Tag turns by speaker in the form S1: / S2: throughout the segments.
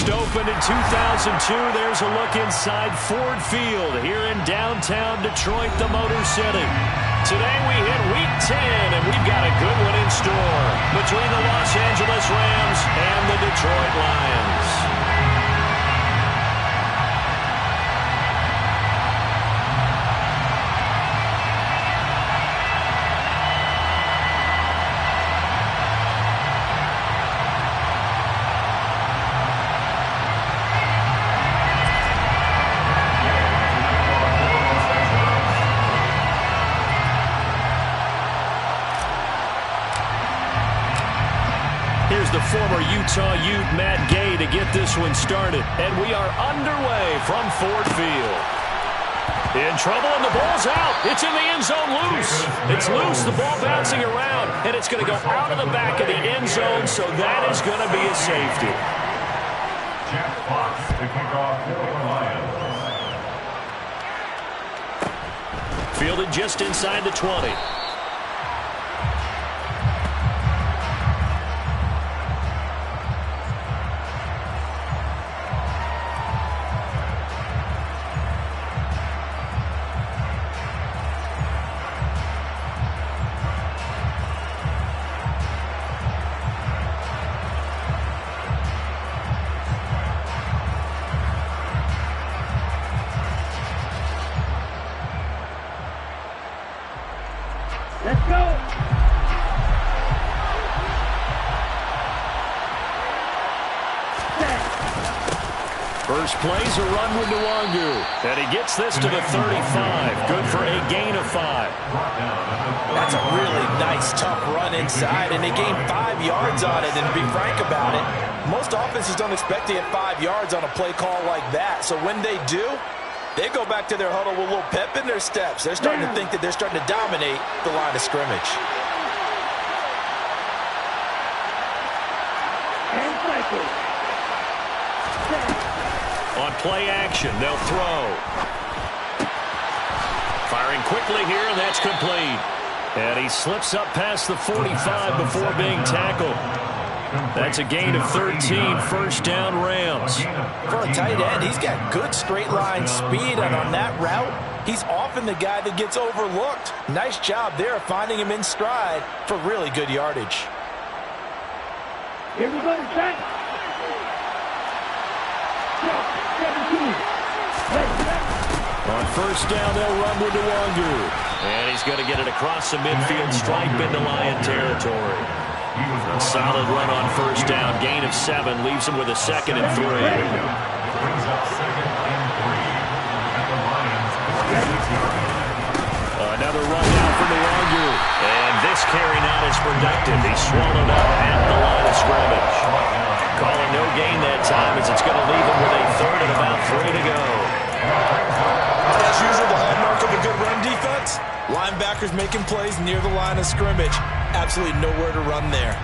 S1: First opened in 2002. There's a look inside Ford Field here in downtown Detroit, the Motor City. Today we hit Week 10, and we've got a good one in store between the Los Angeles Rams and the Detroit Lions. Here's the former Utah Ute, Matt Gay, to get this one started. And we are underway from Ford Field. In trouble, and the ball's out. It's in the end zone loose. It's loose, the ball bouncing around, and it's going to go out of the back of the end zone, so that is going to be a safety.
S2: Jeff Fox to kick off for the Lions.
S1: Fielded just inside the 20.
S3: Let's go.
S1: First play's a run with Nwangu. And he gets this to the 35. Good for a gain of 5.
S4: That's a really nice, tough run inside, and they gained 5 yards on it. And to be frank about it, most offenses don't expect to get 5 yards on a play call like that. So when they do, they go back to their huddle with a little pep in their steps. They're starting to think that they're starting to dominate the line of scrimmage.
S1: On play action, they'll throw. Firing quickly here, and that's complete. And he slips up past the 45 before being tackled. That's a gain of 13, first down Rams.
S4: For a tight end, he's got good straight line speed, and on that route, he's often the guy that gets overlooked. Nice job there of finding him in stride for really good yardage.
S3: Here we go, check.
S1: On first down, they'll run with Nwangu. And he's going to get it across the midfield stripe into Lion territory. A solid run on first down, gain of 7, leaves him with a 2nd and 3.
S2: Brings up 2nd and 3 at the Lions.
S1: Another run now for Nwangu. And this carry not as productive. He's swallowed up at the line of scrimmage. Calling no gain that time as it's going to leave him with a 3rd and about 3 to go.
S4: As usual, the hallmark of a good run defense, linebackers making plays near the line of scrimmage. Absolutely nowhere to run there.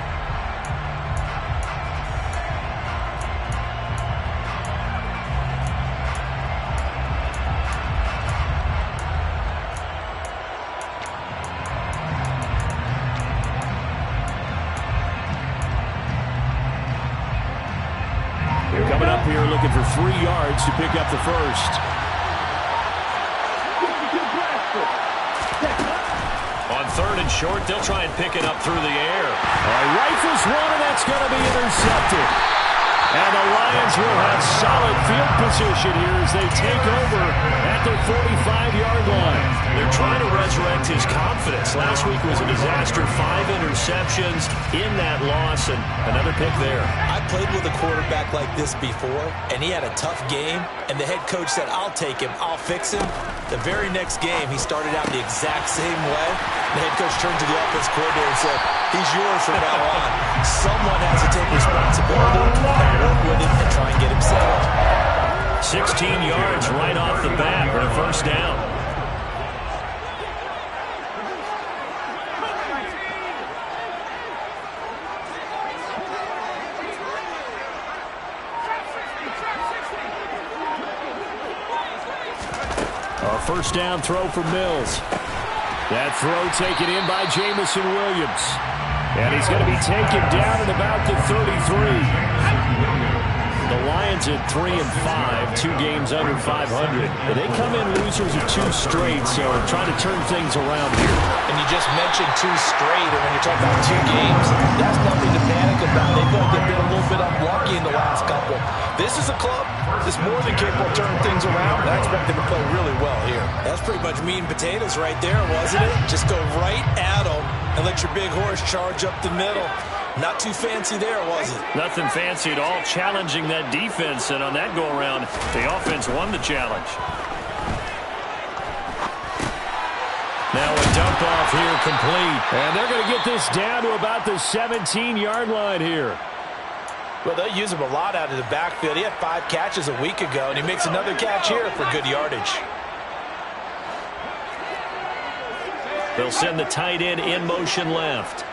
S1: Coming up here looking for 3 yards to pick up the first. On 3rd and short, they'll try and pick it up through the air. Rifles one, and that's going to be intercepted. And the Lions will have solid field position here as they take over at their 45-yard line. They're trying to resurrect his confidence. Last week was a disaster, 5 interceptions in that loss, and another pick there.
S4: I played with a quarterback like this before, and he had a tough game, and the head coach said, I'll take him, I'll fix him. The very next game, he started out the exact same way. The head coach turned to the offense coordinator and said, he's yours from now on. Someone has to take responsibility and work with him and try and get him settled.
S1: 16 yards right off the bat for a first down. A first down throw for Mills. That throw taken in by Jamison Williams. And he's going to be taken down at about the 33. The Lions at 3-5, 2 games under 500. They come in losers of 2 straight, so trying to turn things around here.
S4: And you just mentioned 2 straight, and when you're talking about 2 games, that's nothing to panic about. They feel like they've been a little bit unlucky in the last couple. This is a club that's more than capable of turning things around. I expect them to play really well here. That's pretty much meat and potatoes right there, wasn't it? Just go right at them and let your big horse charge up the middle. Not too fancy there, was it?
S1: Nothing fancy at all, challenging that defense, and on that go-around, the offense won the challenge. Now a dump-off here complete, and they're going to get this down to about the 17-yard line here.
S4: Well, they'll use him a lot out of the backfield. He had 5 catches a week ago, and he makes another catch here for good yardage.
S1: They'll send the tight end in motion left.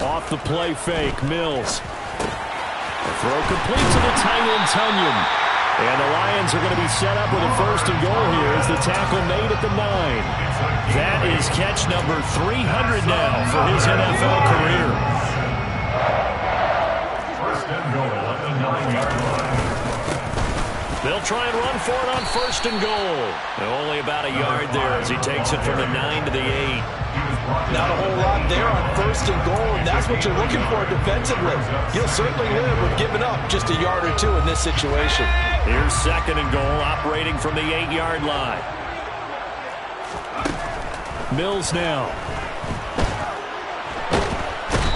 S1: Off the play fake, Mills. The throw complete to the tight end, Tunyon. And the Lions are going to be set up with a 1st and goal here as the tackle made at the 9. That is catch number 300 now for his NFL career.
S2: 1st and goal at the 9-yard line.
S1: They'll try and run for it on 1st and goal. And only about a yard there as he takes it from the 9 to the 8.
S4: Not a whole lot there on 1st and goal, and that's what you're looking for defensively. You'll certainly live with giving up just a yard or 2 in this situation.
S1: Here's 2nd and goal, operating from the 8-yard line. Mills now.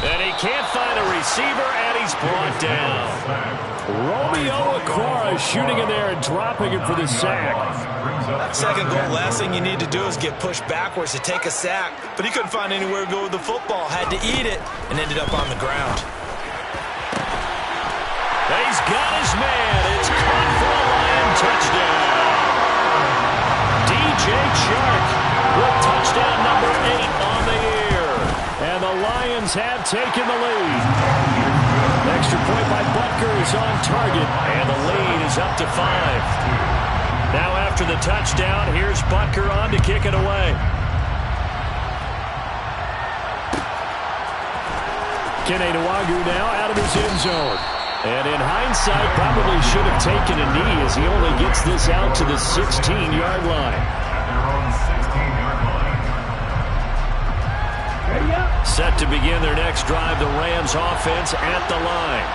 S1: And he can't find a receiver, and he's brought down. Romeo Okwara shooting in there and dropping him for the sack.
S4: That 2nd goal, last thing you need to do is get pushed backwards to take a sack. But he couldn't find anywhere to go with the football. Had to eat it and ended up on the ground.
S1: He's got his man. It's caught for a Lion touchdown. DJ Chark with touchdown number 8 on the year. And the Lions have taken the lead. Extra point by Butker is on target, and the lead is up to 5. Now after the touchdown, here's Butker on to kick it away. Kene Nwagu now out of his end zone. And in hindsight, probably should have taken a knee as he only gets this out to the 16-yard line. Set to begin their next drive, the Rams offense at the line.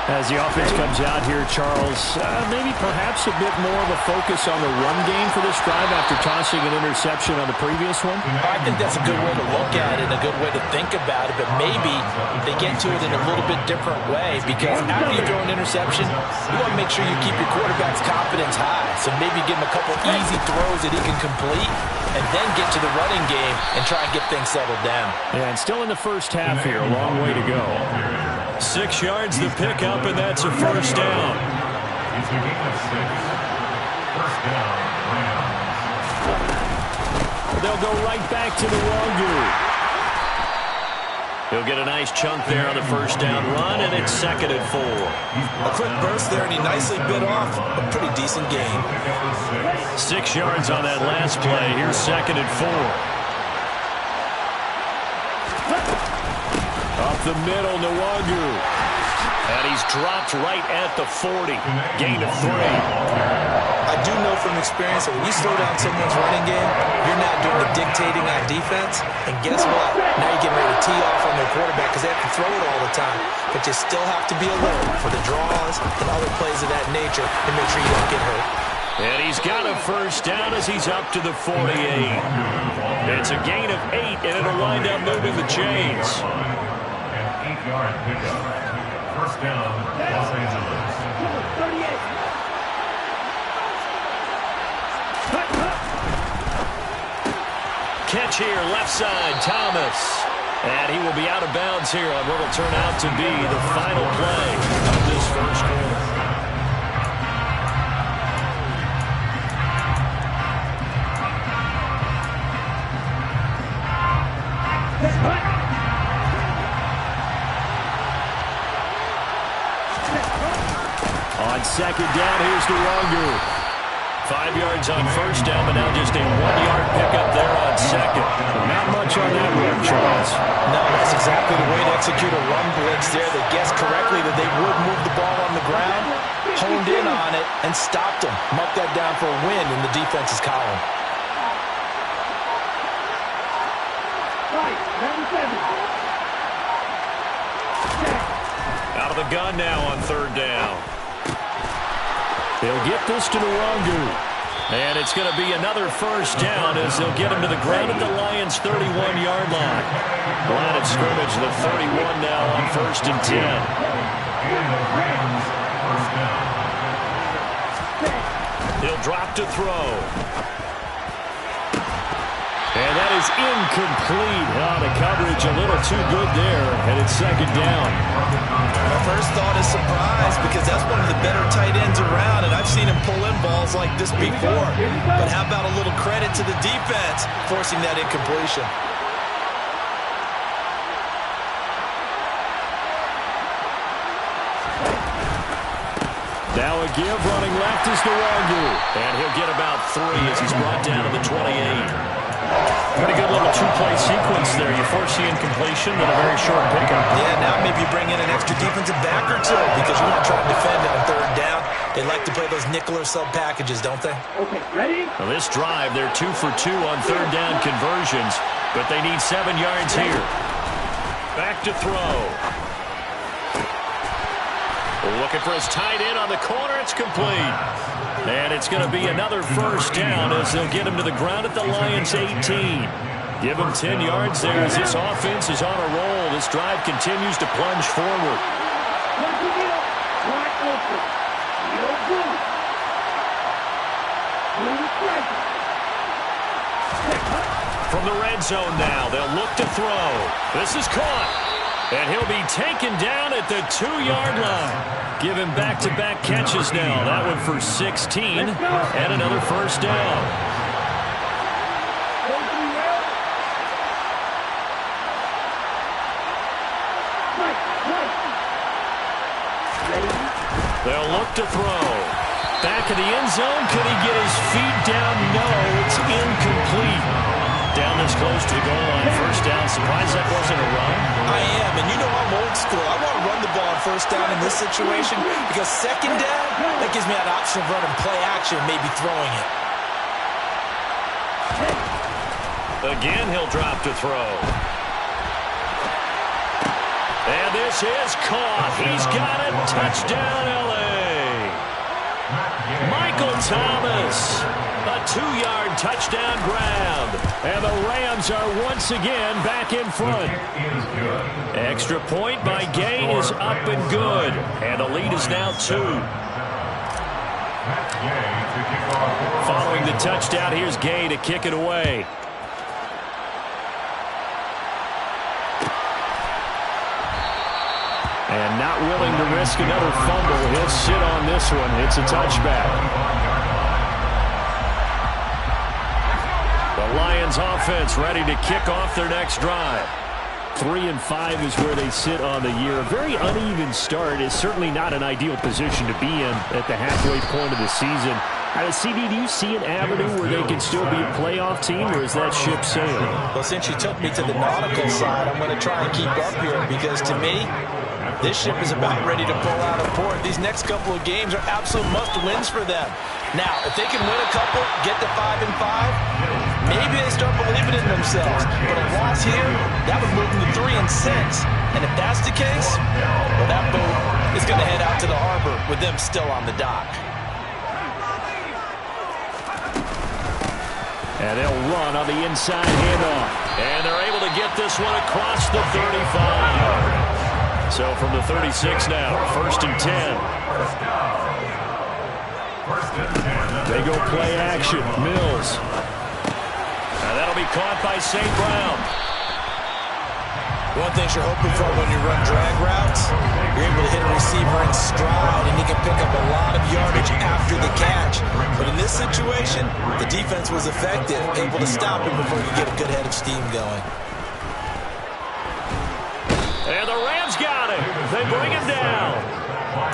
S1: As the offense comes out here, Charles, maybe perhaps a bit more of a focus on the run game for this drive after tossing an interception on the previous one?
S4: I think that's a good way to look at it, a good way to think about it, but maybe they get to it in a little bit different way, because after you throw an interception, you want to make sure you keep your quarterback's confidence high. So maybe give him a couple easy throws that he can complete, and then get to the running game and try and get things settled down.
S1: Yeah, and still in the first half here, a long way to go. 6 yards the pickup, and that's a 1st down.
S2: It's a gain of 6. 1st down, Rams.
S1: They'll go right back to the Nwagu. He'll get a nice chunk there on the 1st down run, and it's 2nd and 4.
S4: A quick burst there, and he nicely bit off a pretty decent gain.
S1: 6 yards on that last play. Here's 2nd and 4. Up the middle, Nwagu. And he's dropped right at the 40. Gain of 3.
S4: I do know from experience that when you slow down someone's running game, you're not doing the dictating on defense. And guess what? Now you're getting ready to tee off on their quarterback because they have to throw it all the time. But you still have to be alert for the draws and other plays of that nature to make sure you don't get hurt.
S1: And he's got a 1st down as he's up to the 48. It's a gain of 8, and it'll wind up moving the chains.
S2: 8-yard pickup. 1st down, Los Angeles.
S3: 38.
S1: Catch here, left side, Thomas. And he will be out of bounds here on what will turn out to be the final play of this first quarter. On 2nd down, here's Nwagu. 5 yards on first down, but now just a 1-yard pickup there on second. Not much on that run, Charles.
S4: No, that's exactly the way to execute a run blitz there. They guessed correctly that they would move the ball on the ground, honed in on it, and stopped them. Marked that down for a win in the defense's column.
S3: Right, number 7.
S1: Out of the gun now on third down. They'll get this to Nwangu. And it's going to be another first down as they'll get him to the ground at the Lions' 31-yard line. Line of scrimmage, the 31 now on 1st and 10. He'll drop to throw. And that is incomplete. The coverage a little too good there, and it's second down.
S4: My first thought is surprise, because that's one of the better tight ends around, and I've seen him pull in balls like this before. But how about a little credit to the defense forcing that incompletion?
S1: Now a give, running left is Nwangu. And he'll get about 3 as he's brought down to the 28. Pretty good little two-play sequence there. You force the incompletion with a very short pickup.
S4: Yeah, now maybe bring in an extra defensive back or two because you want to try to defend on third down. They like to play those nickel or sub packages, don't they?
S3: Okay, ready?
S1: Well, this drive, they're 2 for 2 on third down conversions, but they need 7 yards here. Back to throw. Looking for his tight end on the corner. It's complete. And it's going to be another first down as they'll get him to the ground at the Lions' 18. Give him 10 yards there as this offense is on a roll. This drive continues to plunge forward. From the red zone now, they'll look to throw. This is caught. And he'll be taken down at the 2-yard line. Give him back-to-back catches now. That one for 16 and another first down. They'll look to throw. Back in the end zone. Could he get his feet down? No, it's incomplete. Down this close to the goal line. First down. Surprised that wasn't a run.
S4: I am, and you know I'm old school. I want to run the ball on first down in this situation because second down, that gives me an option of running play action, maybe throwing it.
S1: Again, he'll drop to throw. And this is caught. He's got it. Touchdown, L.A. Michael Thomas. A 2-yard touchdown grab. And the Rams are once again back in front. Extra point by Gay is up and good. And the lead is now 2. Following the touchdown, here's Gay to kick it away. And not willing to risk another fumble. He'll sit on this one. It's a touchback. The Lions offense ready to kick off their next drive. 3-5 is where they sit on the year. A very uneven start is certainly not an ideal position to be in at the halfway point of the season. CD, do you see an avenue where they can still be a playoff team, or is that ship sailing?
S4: Well, since you took me to the nautical side, I'm going to try and keep up here because to me, this ship is about ready to pull out of port. These next couple of games are absolute must-wins for them. Now, if they can win a couple, get to 5-5, maybe they start believing in themselves. But a loss here, that would move them to 3-6. And if that's the case, well, that boat is going to head out to the harbor with them still on the dock.
S1: And they'll run on the inside handoff. And they're able to get this one across the 35. So from the 36 now, 1st and 10. They go play action. Mills. And that'll be caught by St. Brown.
S4: One thing you're hoping for when you run drag routes, you're able to hit a receiver in stride, and he can pick up a lot of yardage after the catch. But in this situation, the defense was effective, able to stop him before he could get a good head of steam going.
S1: And the Rams got him. They bring him down.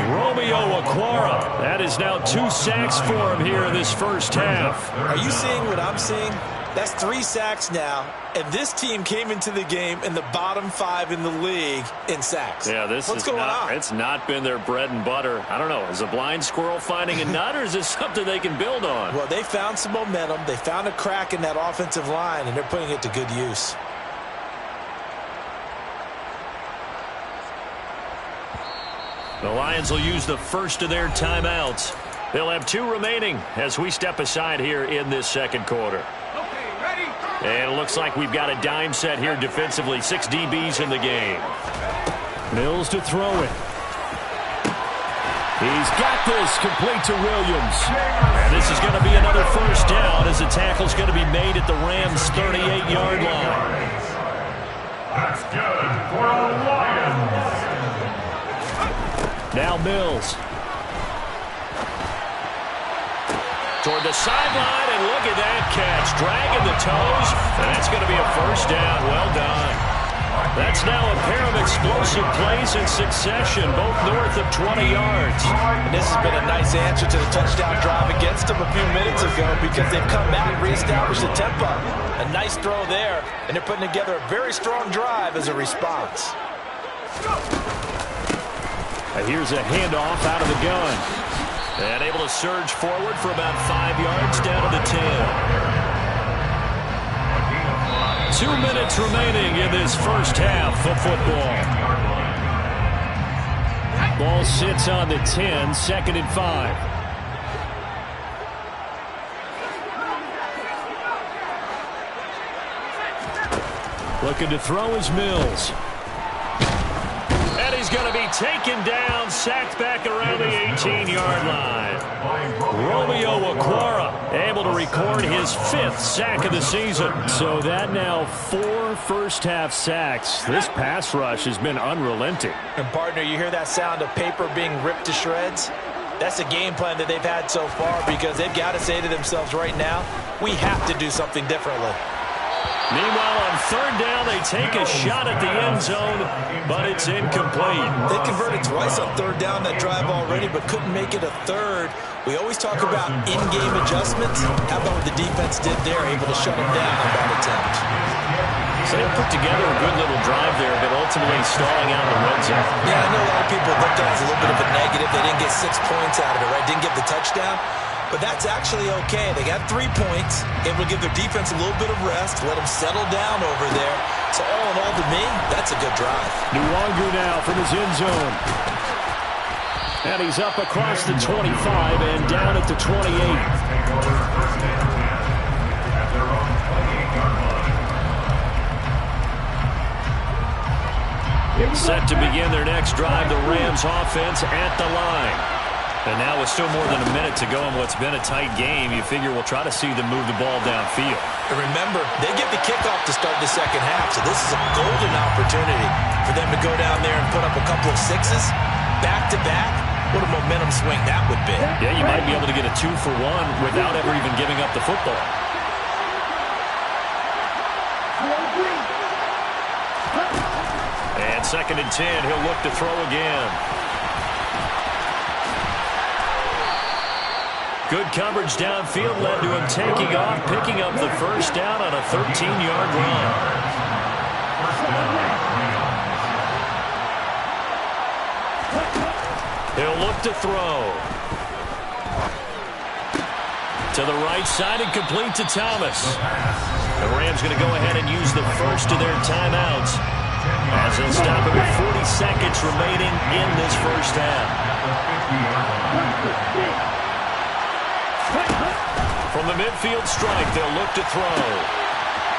S1: Romeo Okwara. That is now 2 sacks for him here in this first half.
S4: Are you seeing what I'm seeing? That's 3 sacks now, and this team came into the game in the bottom 5 in the league in sacks.
S1: Yeah,
S4: What's going on?
S1: It's not been their bread and butter. I don't know. Is a blind squirrel finding a nut, or is this something they can build on?
S4: Well, they found some momentum. They found a crack in that offensive line, and they're putting it to good use.
S1: The Lions will use the first of their timeouts. They'll have 2 remaining as we step aside here in this second quarter. And it looks like we've got a dime set here defensively. 6 DBs in the game. Mills to throw it. He's got this complete to Williams. And this is going to be another first down as the tackle's going to be made at the Rams' 38-yard line.
S2: That's good for the Lions.
S1: Now Mills. Toward the sideline, and look at that catch. Dragging the toes, and that's going to be a first down. Well done. That's now a pair of explosive plays in succession, both north of 20 yards.
S4: And this has been a nice answer to the touchdown drive against them a few minutes ago because they've come back and reestablished the tempo. A nice throw there, and they're putting together a very strong drive as a response.
S1: Here's a handoff out of the gun. And able to surge forward for about 5 yards down to the 10. 2 minutes remaining in this first half of football. Ball sits on the 10, 2nd and 5. Looking to throw is Mills. And he's going to be taken down, sacked back around the 18-yard line. Romeo Okwara able to record his 5th sack of the season. So that now 4 first-half sacks. This pass rush has been unrelenting.
S4: And, partner, you hear that sound of paper being ripped to shreds? That's the game plan that they've had so far because they've got to say to themselves right now, we have to do something differently.
S1: Meanwhile, on 3rd down, they take a shot at the end zone, but it's incomplete.
S4: They converted twice on 3rd down that drive already, but couldn't make it a 3rd. We always talk about in-game adjustments. How about what the defense did there, able to shut them down on that attempt?
S1: So they put together a good little drive there, but ultimately stalling out in the red zone.
S4: Yeah, I know a lot of people looked at it as a little bit of a negative. They didn't get 6 points out of it, right? Didn't get the touchdown. But that's actually okay. They got 3 points. It will give their defense a little bit of rest, let them settle down over there. So all in all, to me, that's a good drive.
S1: Nwangu now from his end zone. And he's up across the 25 and down at the 28. Set to begin their next drive, the Rams offense at the line. And now with still more than a minute to go in what's been a tight game, you figure we'll try to see them move the ball downfield.
S4: And remember, they get the kickoff to start the second half, so this is a golden opportunity for them to go down there and put up a couple of 6s back-to-back. What a momentum swing that would be.
S1: Yeah, you might be able to get a 2-for-1 without ever even giving up the football. And 2nd and 10, he'll look to throw again. Good coverage downfield led to him taking off, picking up the first down on a 13-yard run. He'll look to throw. To the right side and complete to Thomas. The Rams going to go ahead and use the first of their timeouts as they'll stop it with 40 seconds remaining in this first half. From the midfield strike, they'll look to throw.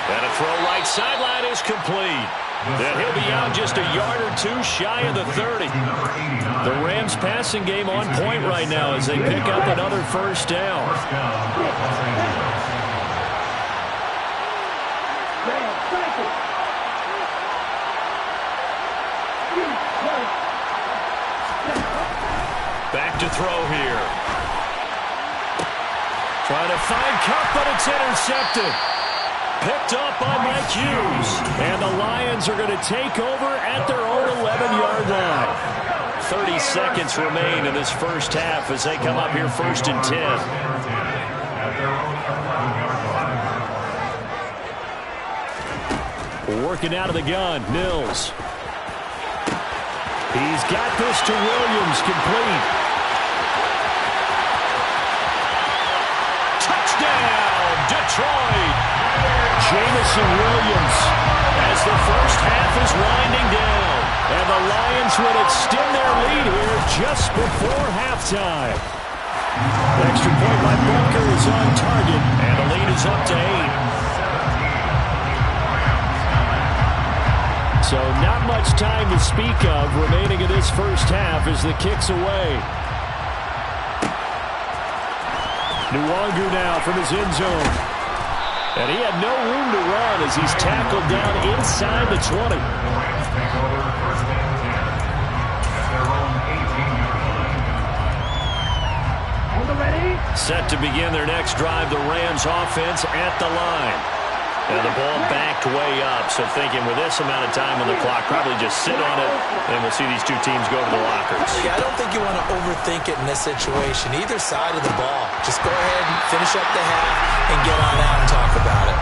S1: And a throw right sideline is complete. Then he'll be out just a yard or 2 shy of the 30. The Rams passing game on point right now as they pick up another first down. Back to throw here. Trying to find Cup, but it's intercepted. Picked up by Mike Hughes. And the Lions are going to take over at their own 11-yard line. 30 seconds remain in this first half as they come up here 1st and 10. Working out of the gun, Mills. He's got this to Williams, complete. Touchdown, Detroit! Jamison Williams as the first half is winding down. And the Lions would extend their lead here just before halftime. The extra point by Bunker is on target, and the lead is up to 8. So not much time to speak of remaining in this first half as the kick's away. Nwangu now from his end zone. And he had no room to run as he's tackled down inside the 20. Set to begin their next drive, the Rams offense at the line. And the ball backed way up, so thinking with this amount of time on the clock, probably just sit on it, and we'll see these two teams go to the lockers.
S4: Yeah, I don't think you want to overthink it in this situation. Either side of the ball. Just go ahead and finish up the half and get on out and talk about it.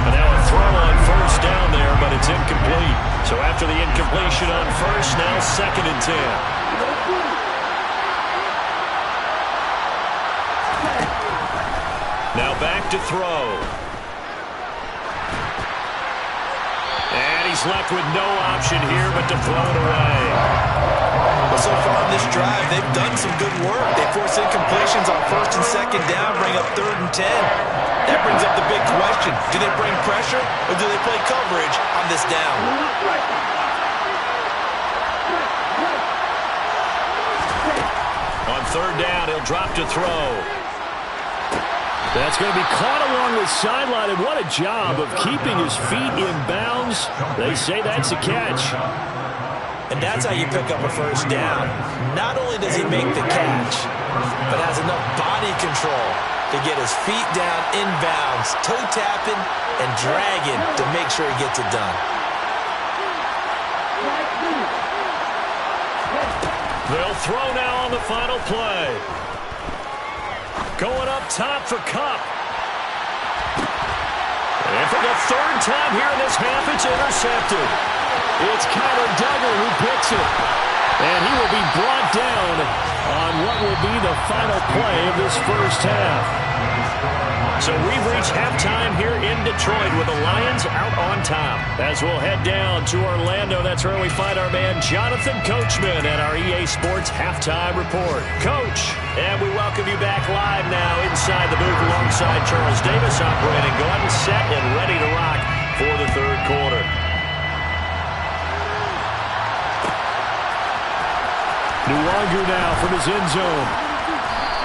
S1: And now a throw on first down there, but it's incomplete. So after the incompletion on first, now 2nd and 10. Now back to throw. And he's left with no option here but to throw it away.
S4: Well, so far on this drive, they've done some good work. They force incompletions on 1st and 2nd down, bring up 3rd and 10. That brings up the big question. Do they bring pressure or do they play coverage on this down?
S1: On 3rd down, he'll drop to throw. That's going to be caught along the sideline, and what a job of keeping his feet in bounds. They say that's a catch.
S4: And that's how you pick up a first down. Not only does he make the catch, but has enough body control to get his feet down in bounds, toe tapping and dragging to make sure he gets it done.
S1: They'll throw now on the final play. Going up top for Kupp. And for the 3rd time here in this half, it's intercepted. It's Kyler Duggar who picks it. And he will be brought down on what will be the final play of this first half. So we've reached halftime here in Detroit with the Lions out on top. As we'll head down to Orlando, that's where we find our man Jonathan Coachman at our EA Sports Halftime Report. Coach, and we welcome you back live now inside the booth alongside Charles Davis operating, going set and ready to rock for the 3rd quarter. Nwangu now from his end zone.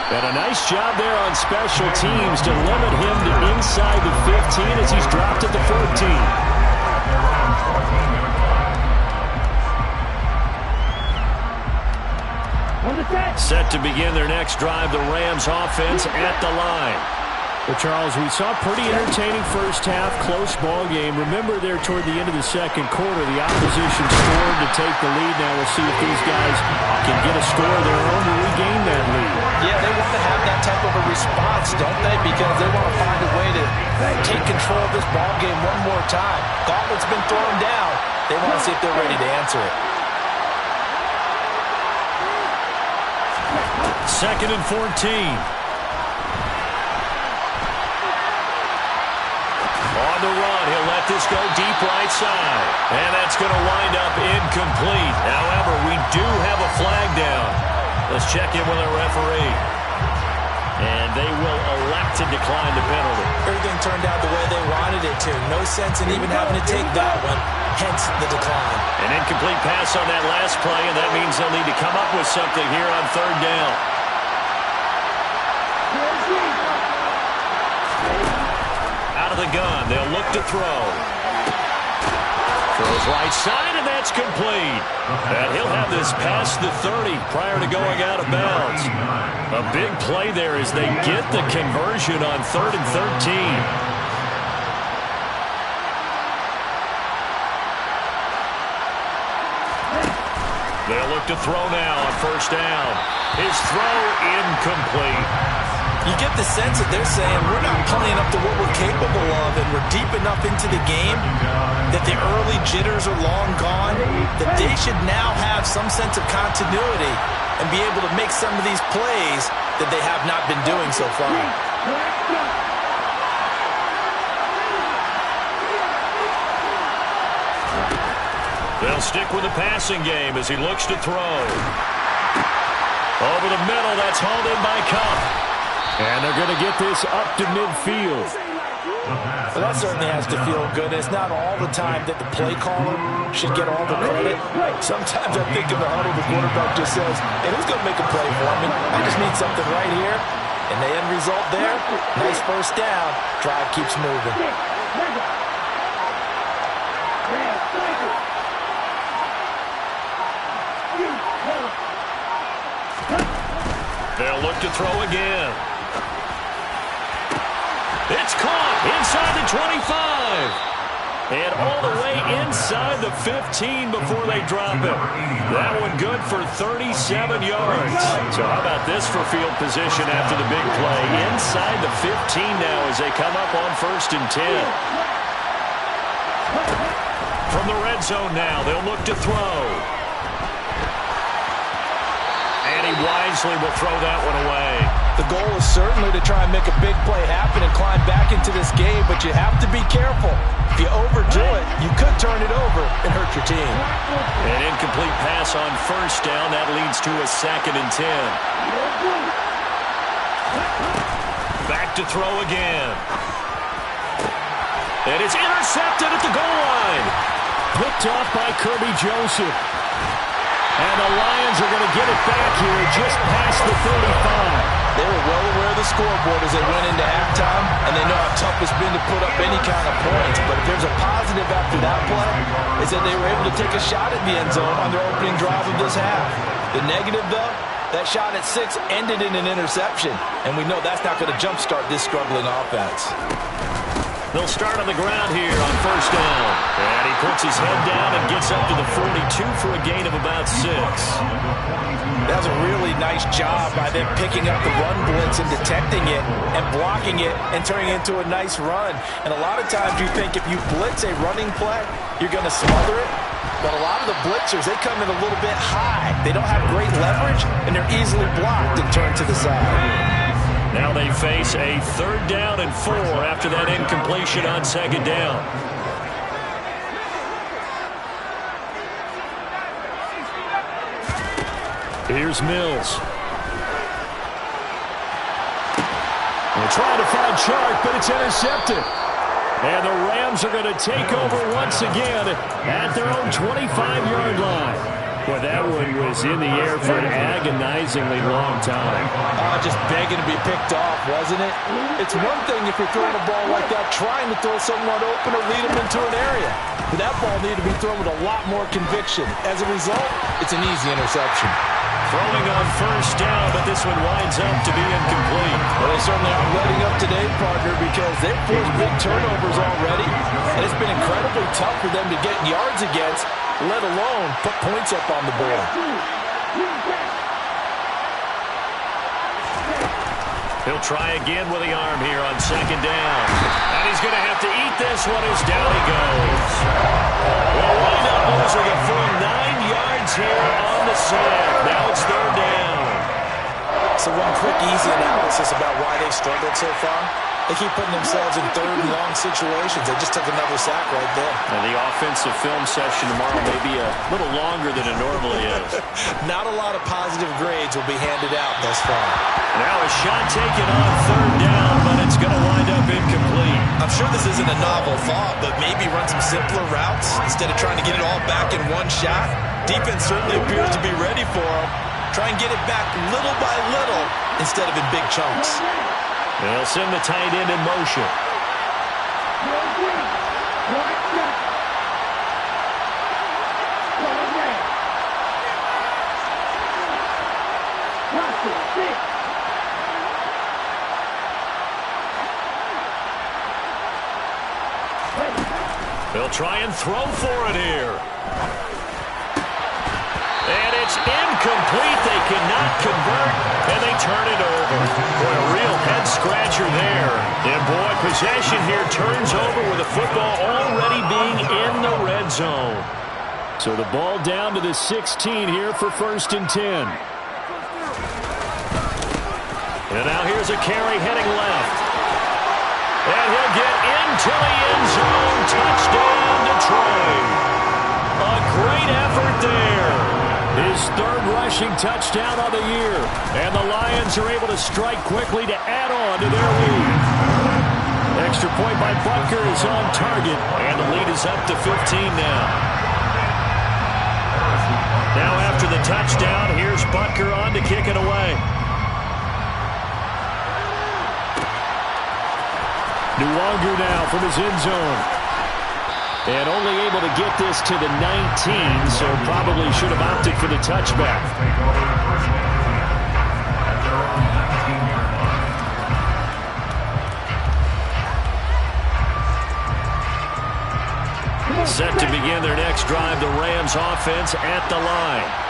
S1: And a nice job there on special teams to limit him to inside the 15 as he's dropped at the 14. Set to begin their next drive, the Rams offense at the line. Well, Charles, we saw a pretty entertaining first half, close ball game. Remember there toward the end of the 2nd quarter, the opposition scored to take the lead. Now we'll see if these guys can get a score of their own to regain that lead.
S4: Yeah, they want to have that type of a response, don't they? Because they want to find a way to take control of this ball game one more time. Gauntlet's been thrown down. They want to see if they're ready to answer it.
S1: 2nd and 14. On the run, he'll let this go deep right side. And that's going to wind up incomplete. However, we do have a flag down. Let's check in with our referee. And they will elect to decline the penalty.
S4: Everything turned out the way they wanted it to. No sense in even having to take that one, hence the decline.
S1: An incomplete pass on that last play, and that means they'll need to come up with something here on 3rd down. Out of the gun, they'll look to throw. Throws right side, and that's complete. And he'll have this past the 30 prior to going out of bounds. A big play there as they get the conversion on 3rd and 13. They'll look to throw now on first down. His throw incomplete.
S4: You get the sense that they're saying we're not playing up to what we're capable of, and we're deep enough into the game that the early jitters are long gone, that they should now have some sense of continuity and be able to make some of these plays that they have not been doing so far.
S1: They'll stick with the passing game as he looks to throw. Over the middle, that's hauled in by Cup. And they're going to get this up to midfield.
S4: Well, that certainly has to feel good. It's not all the time that the play caller should get all the credit. Sometimes I think in the huddle, the quarterback just says, hey, who's going to make a play for me? I just need something right here. And the end result there, nice first down. Drive keeps moving.
S1: They'll look to throw again. It's caught inside the 25. And all the way inside the 15 before they drop it. That one good for 37 yards. So how about this for field position after the big play? Inside the 15 now as they come up on 1st and 10. From the red zone now, they'll look to throw. And he wisely will throw that one away.
S4: The goal is certainly to try and make a big play happen and climb back into this game, but you have to be careful. If you overdo it, you could turn it over and hurt your team.
S1: An incomplete pass on first down. That leads to a 2nd and 10. Back to throw again. And it's intercepted at the goal line. Picked off by Kirby Joseph. And the Lions are going to get it back here just past the 35.
S4: They were well aware of the scoreboard as they went into halftime, and they know how tough it's been to put up any kind of points. But if there's a positive after that play, is that they were able to take a shot at the end zone on their opening drive of this half. The negative, though, that shot at 6 ended in an interception, and we know that's not going to jumpstart this struggling offense.
S1: They'll start on the ground here on first down. And he puts his head down and gets up to the 42 for a gain of about 6.
S4: That was a really nice job by them picking up the run blitz and detecting it and blocking it and turning it into a nice run. And a lot of times you think if you blitz a running play, you're going to smother it. But a lot of the blitzers, they come in a little bit high. They don't have great leverage, and they're easily blocked and turned to the side.
S1: Now they face a 3rd down and 4 after that incompletion on 2nd down. Here's Mills. They're trying to find Chark, but it's intercepted. And the Rams are going to take over once again at their own 25-yard line. Well, that one was in the air for an agonizingly long time.
S4: Just begging to be picked off, wasn't it? It's one thing if you're throwing a ball like that, trying to throw someone open or lead them into an area. But that ball needed to be thrown with a lot more conviction. As a result, it's an easy interception.
S1: Throwing on first down, but this one winds up to be incomplete.
S4: Well, they certainly aren't letting up today, partner, because they've forced big turnovers already. And it's been incredibly tough for them to get yards against, let alone put points up on the board.
S1: He'll try again with the arm here on 2nd down. And he's going to have to eat this one as down he goes. Well, wind up losing a full 9 yards here on the sack. Now it's 3rd down.
S4: So one quick, easy analysis about why they've struggled so far. They keep putting themselves in 3rd and long situations. They just took another sack right there.
S1: And the offensive film session tomorrow may be a little longer than it normally is.
S4: Not a lot of positive grades will be handed out thus far.
S1: Now a shot taken on 3rd down, but it's going to wind up incomplete.
S4: I'm sure this isn't a novel thought, but maybe run some simpler routes instead of trying to get it all back in one shot. Defense certainly appears to be ready for them. Try and get it back little by little instead of in big chunks.
S1: They'll send the tight end in motion. They'll try and throw for it here. And It's incomplete. They cannot convert, and they turn it over. Boy, a real head-scratcher there. And, boy, possession here turns over with the football already being in the red zone. So the ball down to the 16 here for 1st and 10. And now here's a carry heading left. And he'll get into the end zone. Touchdown, Detroit. A great effort there. His 3rd rushing touchdown of the year. And the Lions are able to strike quickly to add on to their lead. Extra point by Butker is on target. And the lead is up to 15 now. Now after the touchdown, here's Butker on to kick it away. Nwangu now from his end zone. And only able to get this to the 19, so probably should have opted for the touchback. Set to begin their next drive, the Rams offense at the line.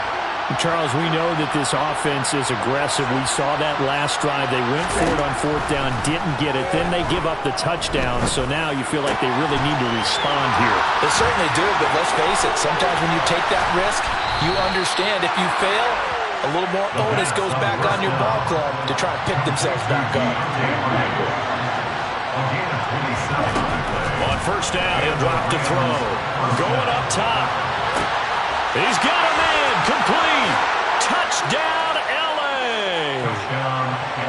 S5: Charles, we know that this offense is aggressive. We saw that last drive. They went for it on 4th down, didn't get it. Then they give up the touchdown. So now you feel like they really need to respond here.
S4: They certainly do, but let's face it. Sometimes when you take that risk, you understand if you fail, a little more onus goes back on your ball club to try and pick themselves back up.
S1: On 1st down, he'll drop to throw. Going up top. He's got a man. Complete. Touchdown, L.A.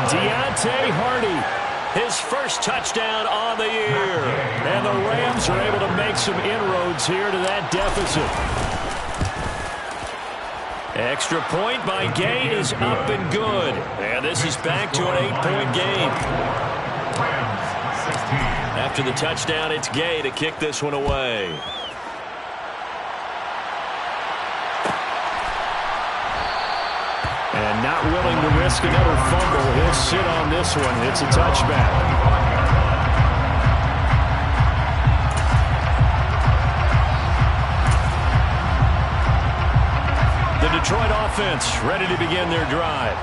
S1: Deontay Hardy. His 1st touchdown on the year. And the Rams are able to make some inroads here to that deficit. Extra point by Gay is up and good. And this is back to an 8-point game. After the touchdown, it's Gay to kick this one away. And not willing to risk another fumble. He'll sit on this one. It's a touchback. The Detroit offense ready to begin their drive.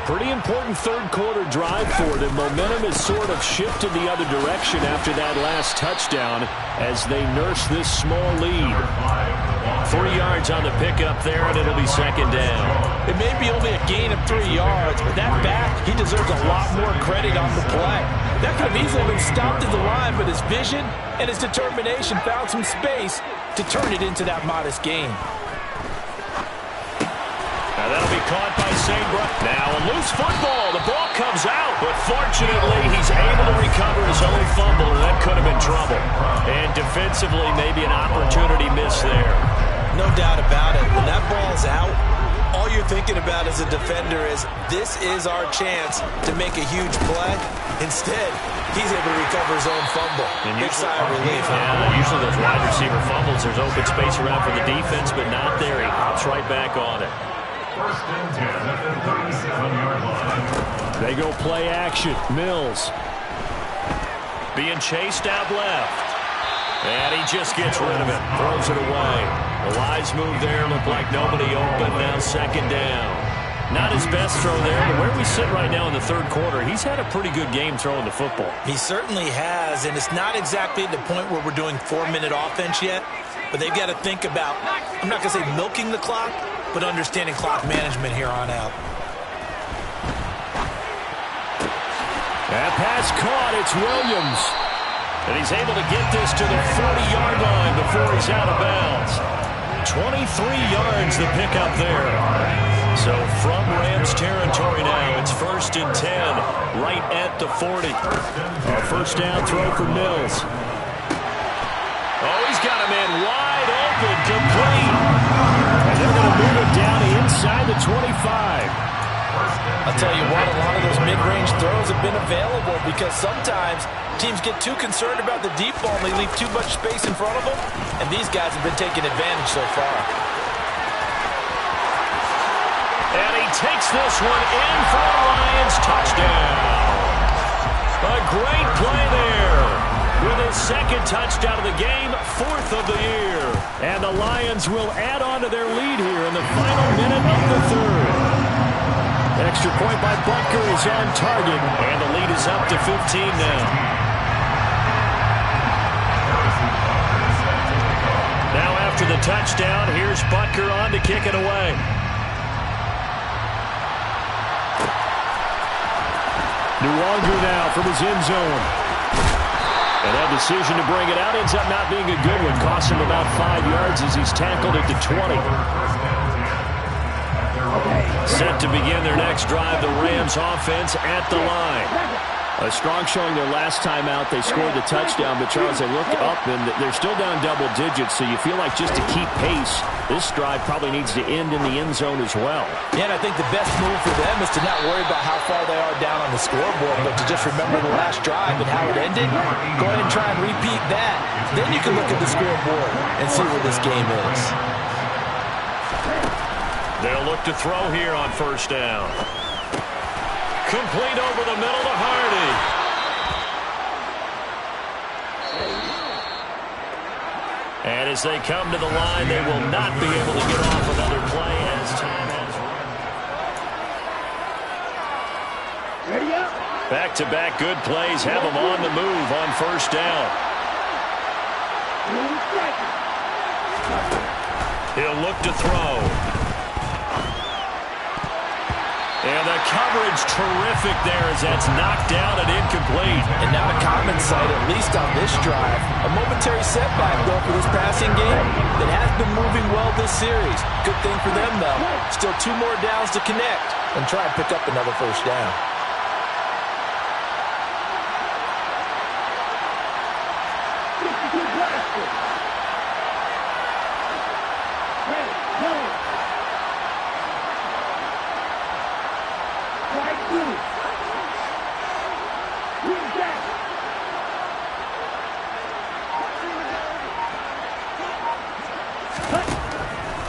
S1: Pretty important 3rd quarter drive for them. Momentum has sort of shifted the other direction after that last touchdown as they nurse this small lead. 3 yards on the pickup there, and it'll be 2nd down.
S4: It may be only a gain of 3 yards, but that back, he deserves a lot more credit on the play. That could have easily been stopped at the line, but his vision and his determination found some space to turn it into that modest gain.
S1: Now that'll be caught by St. Brown. Now a loose football. The ball comes out, but fortunately he's able to recover his own fumble, and that could have been trouble. And defensively, maybe an opportunity miss there.
S4: No doubt about it. When that ball's out, all you're thinking about as a defender is, this is our chance to make a huge play. Instead, he's able to recover his own fumble. Big sigh of relief.
S1: Yeah, usually those wide receiver fumbles, there's open space around for the defense, but not there. He hops right back on it.
S2: 1st and 10 at the 37-yard line.
S1: They go play action. Mills being chased out left. And he just gets rid of it. Throws it away. The wise move there. Looked like nobody open. Now 2nd down. Not his best throw there, but where we sit right now in the 3rd quarter, he's had a pretty good game throwing the football.
S4: He certainly has, and it's not exactly at the point where we're doing 4-minute offense yet, but they've got to think about, I'm not going to say milking the clock, but understanding clock management here on out.
S1: That pass caught. It's Williams. And he's able to get this to the 40-yard line before he's out of bounds. 23 yards the pickup there. So from Rams territory now, it's 1st and 10, right at the 40. A 1st down throw for Mills. Oh, he's got a man wide open, complete. And they're going to move it down inside the 25.
S4: I'll tell you what, a lot of those mid-range throws have been available because sometimes teams get too concerned about the deep ball and they leave too much space in front of them, and these guys have been taking advantage so far.
S1: And he takes this one in for a Lions touchdown. A great play there with his second touchdown of the game, 4th of the year. And the Lions will add on to their lead here in the final minute of the third. Extra point by Butker is on target, and the lead is up to 15 now. Now after the touchdown, here's Butker on to kick it away. Nuwangu now from his end zone. And that decision to bring it out ends up not being a good one. Costs him about 5 yards as he's tackled at the 20. Set to begin their next drive, the Rams offense at the line. A strong showing their last time out. They scored the touchdown, but Charles, they look up and they're still down double digits, so you feel like just to keep pace, this drive probably needs to end in the end zone as well.
S4: Yeah, and I think the best move for them is to not worry about how far they are down on the scoreboard, but to just remember the last drive and how it ended. Go ahead and try and repeat that. Then you can look at the scoreboard and see where this game is.
S1: They'll look to throw here on first down. Complete over the middle to Hardy. And as they come to the line, they will not be able to get off another play as time has run.
S3: Ready up.
S1: Back-to-back good plays have them on the move on first down. He'll look to throw. And the coverage terrific there as that's knocked down and incomplete.
S4: And now a common sight, at least on this drive. A momentary setback, though, for this passing game that has been moving well this series. Good thing for them, though. Still 2 more downs to connect and try and pick up another first down.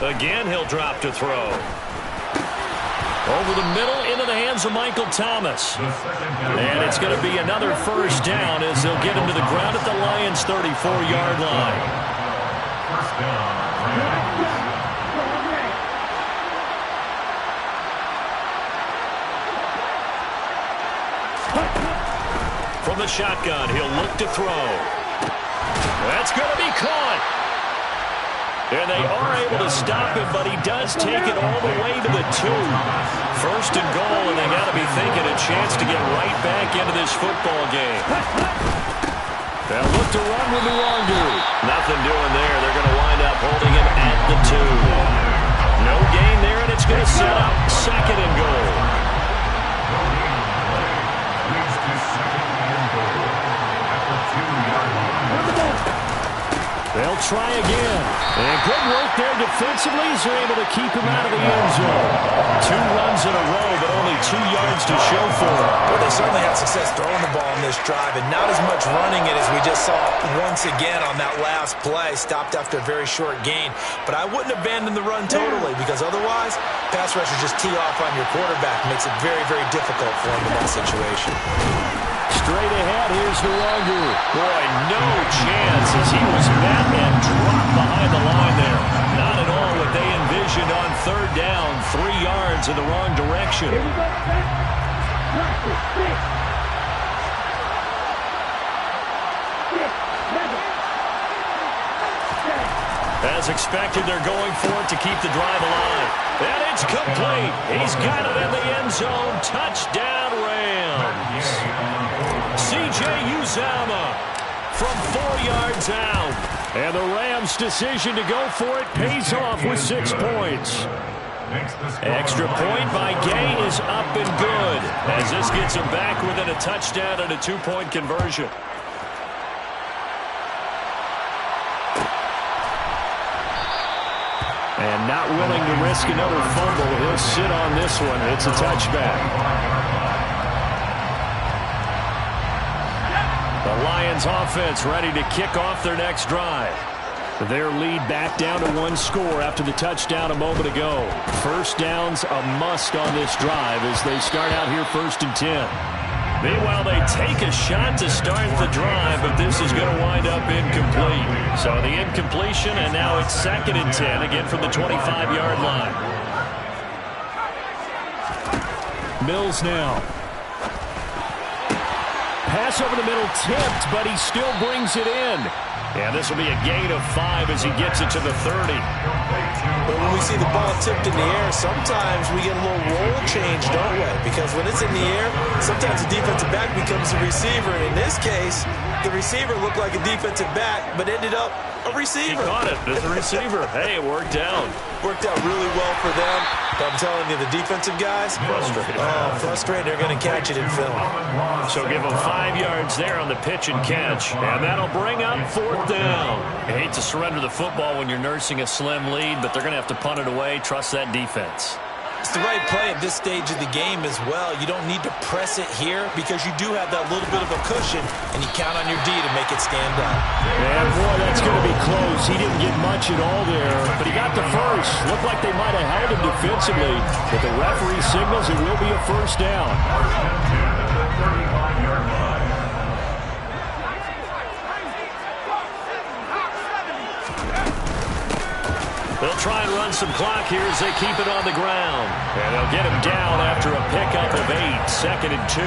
S1: Again, he'll drop to throw. Over the middle, into the hands of Michael Thomas. And it's going to be another first down as they'll get him to the ground at the Lions' 34-yard line.
S2: First down.
S1: From the shotgun, he'll look to throw. That's going to be caught. And they are able to stop him, but he does take it all the way to the 2. First and goal, and they got to be thinking a chance to get right back into this football game. They'll look to run with Nuwangu. Nothing doing there. They're going to wind up holding him at the 2. No gain there, and it's going to set up second and goal.
S2: Leads to second and goal at the 2-yard line.
S1: They'll try again. And good work there defensively as they're able to keep him out of the end zone. 2 runs in a row, but only 2 yards to show for it.
S4: Well, they certainly had success throwing the ball in this drive, and not as much running it as we just saw once again on that last play. Stopped after a very short gain. But I wouldn't abandon the run totally, because otherwise, pass rushers just tee off on your quarterback. Makes it very, very difficult for him in that situation.
S1: Straight ahead, here's Nuwangu. Boy, no chance as he was met and dropped behind the line there. Not at all what they envisioned on third down. 3 yards in the wrong direction.
S3: Here we go. Practice. 6. 7.
S1: As expected, they're going for it to keep the drive alive. And it's complete. He's got it in the end zone. Touchdown, Rams. C.J. Uzomah from 4 yards out. And the Rams' decision to go for it pays off with 6 points. Extra point by Gay is up and good as this gets him back within a touchdown and a 2-point conversion. And not willing to risk another fumble, he'll sit on this one. It's a touchback. The Lions offense ready to kick off their next drive. Their lead back down to 1 score after the touchdown a moment ago. First down's a must on this drive as they start out here 1st and 10. Meanwhile, they take a shot to start the drive, but this is going to wind up incomplete. So the incompletion, and now it's 2nd and 10, again from the 25-yard line. Mills now. Pass over the middle tipped, but he still brings it in. And this will be a gain of 5 as he gets it to the 30.
S4: But when we see the ball tipped in the air, sometimes we get a little roll change, don't we? Because when it's in the air, sometimes the defensive back becomes a receiver. And in this case, the receiver looked like a defensive back, but ended up a receiver.
S1: He caught it as a receiver. Hey, it worked out.
S4: Worked out really well for them. But I'm telling you, the defensive guys,
S1: frustrated.
S4: Oh, frustrated. They're going to catch it in film.
S1: So give them 5 yards there on the pitch and catch. And that'll bring up 4th down. You hate to surrender the football when you're nursing a slim lead, but they're going to have to punt it away. Trust that defense.
S4: It's the right play at this stage of the game as well. You don't need to press it here because you do have that little bit of a cushion, and you count on your D to make it stand up.
S1: And, boy, that's going to be close. He didn't get much at all there, but he got the first. Looked like they might have held him defensively, but the referee signals it will be a 1st down. They'll try and run some clock here as they keep it on the ground. And they'll get him down after a pickup of 8, 2nd and 2.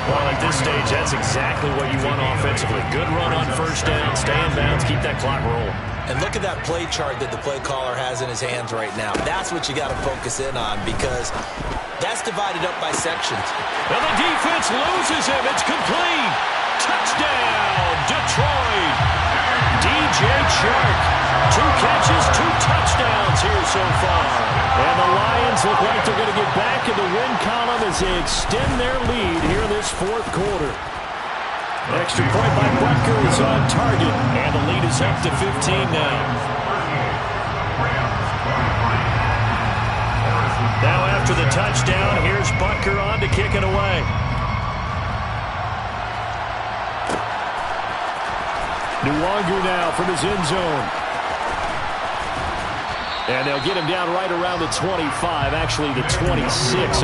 S1: Well, at this stage, that's exactly what you want offensively. Good run on 1st down, stay in bounds, keep that clock rolling.
S4: And look at that play chart that the play caller has in his hands right now. That's what you got to focus in on because that's divided up by sections.
S1: Well, the defense loses him. It's complete. Touchdown, Detroit. DJ Chark. 2 catches, 2 touchdowns here so far. And the Lions look like they're going to get back in the win column as they extend their lead here in this 4th quarter. Extra point by Butker is on target. And the lead is up to 15 now. Now after the touchdown, here's Butker on to kick it away. Nwangu now from his end zone. And they'll get him down right around the 25, actually the 26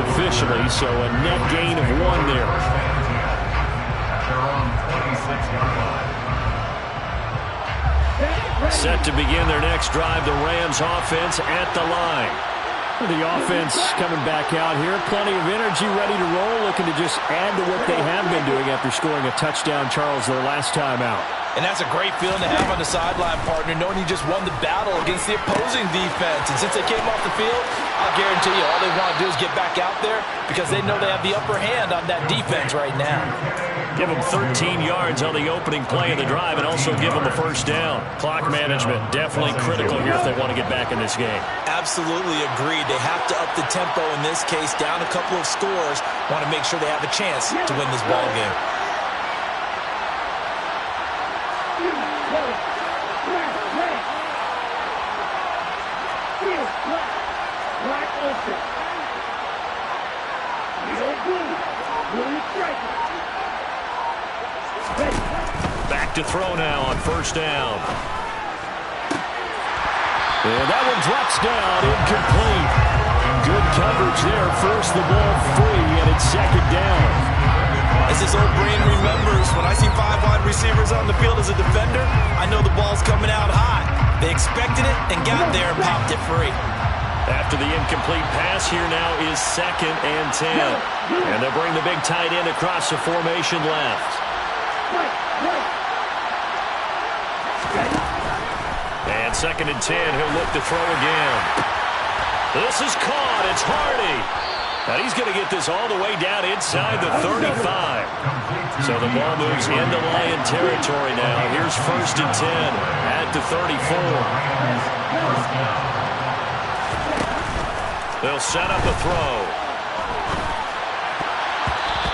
S1: officially, so a net gain of 1 there. Set to begin their next drive, the Rams offense at the line. The offense coming back out here, plenty of energy, ready to roll, looking to just add to what they have been doing after scoring a touchdown, Charles, their last time out.
S4: And that's a great feeling to have on the sideline, partner, knowing you just won the battle against the opposing defense. And since they came off the field, I'll guarantee you all they want to do is get back out there because they know they have the upper hand on that defense right now.
S1: Give them 13 yards on the opening play of the drive and also give them a 1st down. Clock management definitely critical here if they want to get back in this game.
S4: Absolutely agreed. They have to up the tempo in this case, down a couple of scores. Want to make sure they have a chance to win this ball game.
S1: Back to throw now on 1st down. And that one drops down, incomplete. Good coverage there, forced the ball free, and it's 2nd down.
S4: As this old brain remembers, when I see 5 wide receivers on the field as a defender, I know the ball's coming out high. They expected it and got there and popped it free.
S1: After the incomplete pass, here now is 2nd and 10. And they'll bring the big tight end across the formation left. And 2nd and 10, he'll look to throw again. This is caught. It's Hardy. Now he's going to get this all the way down inside the 35. So the ball moves into Lion territory now. Here's 1st and 10 at the 34. They'll set up a throw.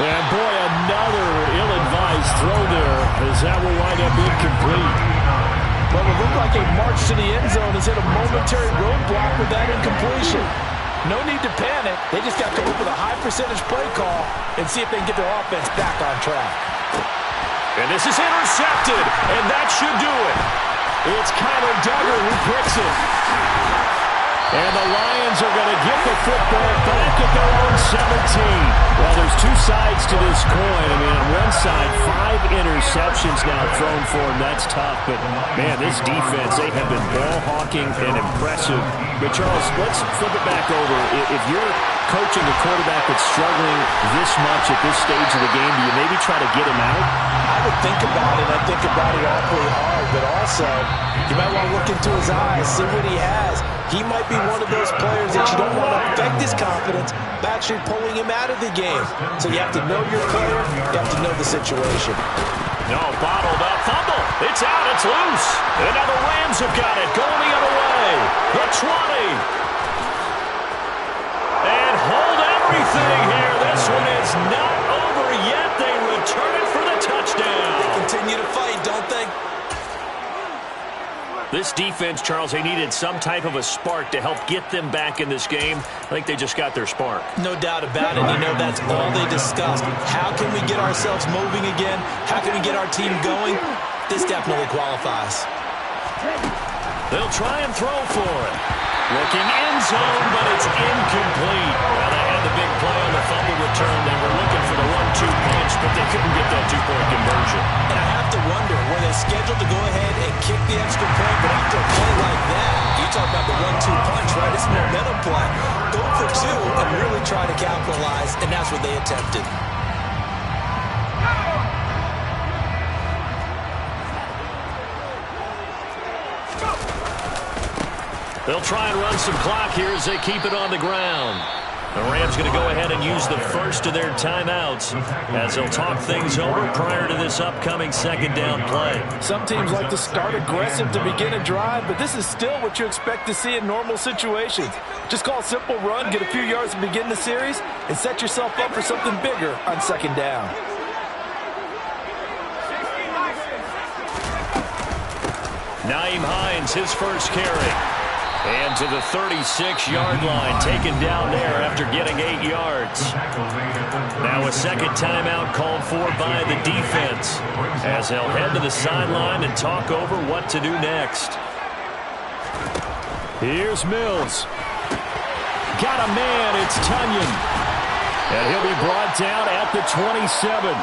S1: And boy, another ill-advised throw there as that will wind up incomplete.
S4: Well, it looked like a march to the end zone has hit a momentary roadblock with that incompletion. No need to panic. They just got to come up with a high percentage play call and see if they can get their offense back on track.
S1: And this is intercepted, and that should do it. It's Kyler Duggar who picks it. And the Lions are going to get the football back at their own 17. Well, there's two sides to this coin. I mean, on one side, 5 interceptions now thrown for him. That's tough. But, man, this defense, they have been ball-hawking and impressive. But, Charles, let's flip it back over. If you're coaching a quarterback that's struggling this much at this stage of the game, do you maybe try to get him out?
S4: I would think about it. I think about it awfully hard. But also, you might want to look into his eyes, see what he has. He might be one of those players that you don't want to affect his confidence by actually pulling him out of the game. So you have to know your player. You have to know the situation.
S1: No, bottled up. Fumble. It's out. It's loose. And now the Rams have got it. Going the other way. The 20. And hold everything here. This one is not over yet. They return it for the touchdown.
S4: They continue to fight, don't they?
S1: This defense, Charles, they needed some type of a spark to help get them back in this game. I think they just got their spark.
S4: No doubt about it. You know, that's all they discussed. How can we get ourselves moving again? How can we get our team going? This definitely qualifies.
S1: They'll try and throw for it. Looking end zone, but it's incomplete. Well, they had the big play on the fumble return. They were looking for the 1-2 punch, but they couldn't get that 2-point conversion.
S4: And I have to wonder, were they scheduled to go ahead and kick the extra point? But after a play like that, you talk about the 1-2 punch, right? It's a momentum play. Go for 2 and really try to capitalize, and that's what they attempted.
S1: They'll try and run some clock here as they keep it on the ground. The Rams going to go ahead and use the first of their timeouts as they'll talk things over prior to this upcoming second down play.
S6: Some teams like to start aggressive to begin a drive, but this is still what you expect to see in normal situations. Just call a simple run, get a few yards to begin the series, and set yourself up for something bigger on second down.
S1: Nyheim Hines, his first carry. And to the 36-yard line, taken down there after getting 8 yards. Now a second timeout called for by the defense as they'll head to the sideline and talk over what to do next. Here's Mills. Got a man, it's Tunyon. And he'll be brought down at the 27.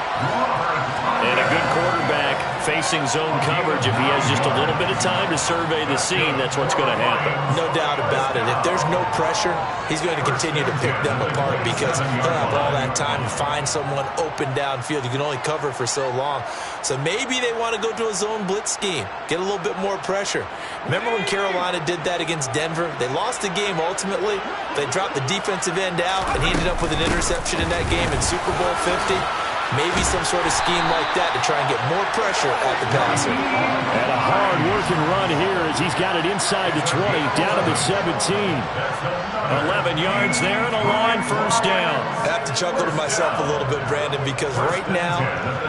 S1: And a good quarterback facing zone coverage. If he has just a little bit of time to survey the scene, that's what's going to happen.
S4: No doubt about it. If there's no pressure, he's going to continue to pick them apart because he'll have all that time to find someone open downfield. You can only cover for so long. So maybe they want to go to a zone blitz scheme, get a little bit more pressure. Remember when Carolina did that against Denver? They lost the game ultimately. They dropped the defensive end out, and he ended up with an interception in that game in Super Bowl 50. Maybe some sort of scheme like that to try and get more pressure at the passer.
S1: And a hard-working run here as he's got it inside the 20, down to the 17. 11 yards there and a line first down.
S4: I have to chuckle to myself a little bit, Brandon, because right now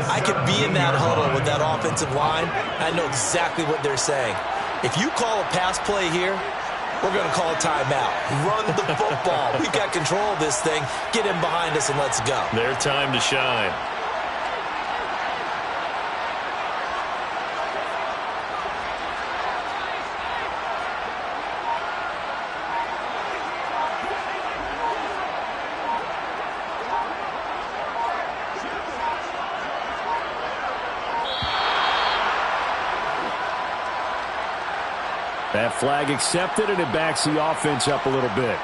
S4: I could be in that huddle with that offensive line. I know exactly what they're saying. If you call a pass play here, we're going to call a timeout. Run the football. We've got control of this thing. Get him behind us and let's go.
S1: Their time to shine. That flag accepted, and it backs the offense up a little bit.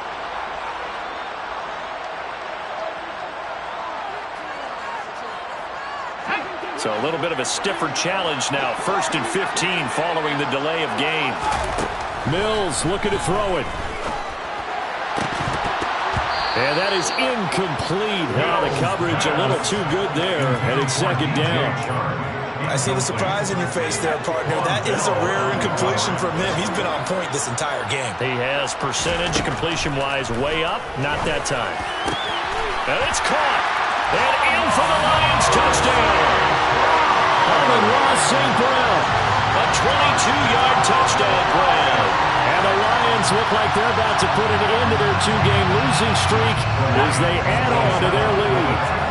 S1: So a little bit of a stiffer challenge now. 1st and 15 following the delay of game. Mills looking to throw it. And that is incomplete. Now the coverage a little too good there, and it's second down.
S4: I see the surprise in your face there, partner. That is a rare incompletion from him. He's been on point this entire game.
S1: He has percentage completion-wise way up. Not that time. And it's caught. And in for the Lions touchdown. Amon-Ra St. Brown. A 22-yard touchdown grab. And the Lions look like they're about to put an end to their 2-game losing streak as they add on to their lead.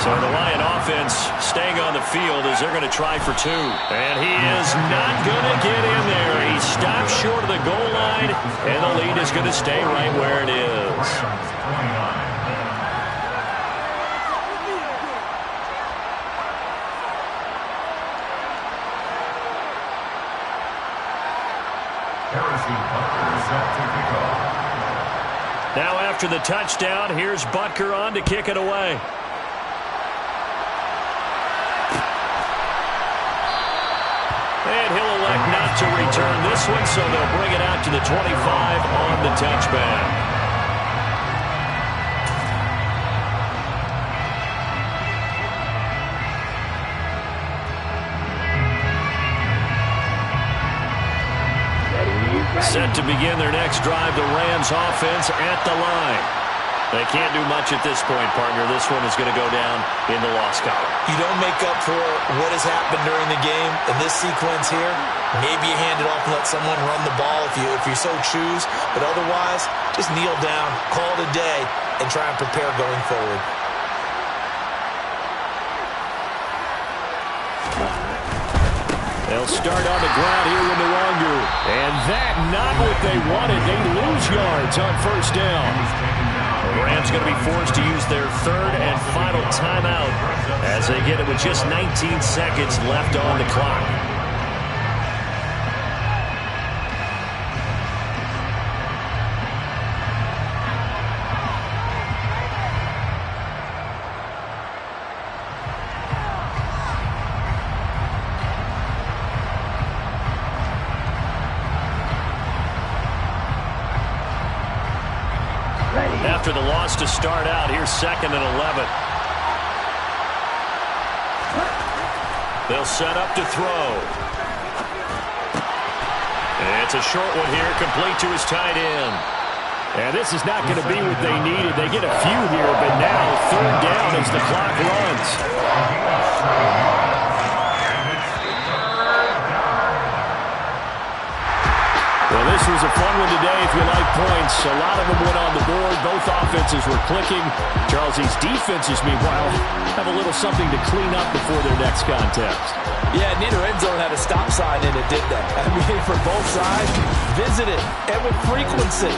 S1: So the Lion offense staying on the field as they're going to try for 2. And he is not going to get in there. He stops short of the goal line, and the lead is going to stay right where it is. Now after the touchdown, here's Butker on to kick it away. And he'll elect not to return this one, so they'll bring it out to the 25 on the touchback. Set to begin their next drive, the Rams offense at the line. They can't do much at this point, partner. This one is going to go down in the loss column.
S4: You don't make up for what has happened during the game. In this sequence here, maybe you hand it off and let someone run the ball if you so choose. But otherwise, just kneel down, call it a day, and try and prepare going forward.
S1: They'll start on the ground here in Nwangu. And that not what they wanted. They lose yards on first down. The Rams going to be forced to use their third and final timeout as they get it with just 19 seconds left on the clock. After the loss to start out, here's 2nd and 11. They'll set up to throw. And it's a short one here, complete to his tight end. And this is not going to be what they needed. They get a few here, but now 3rd down as the clock runs. Well, this was a fun one today if you like points. A lot of them went on the board. Both offenses were clicking. Charles, these defenses, meanwhile, have a little something to clean up before their next contest.
S6: Yeah, neither end zone had a stop sign in it, did they? I mean, for both sides, visit it, and with frequency.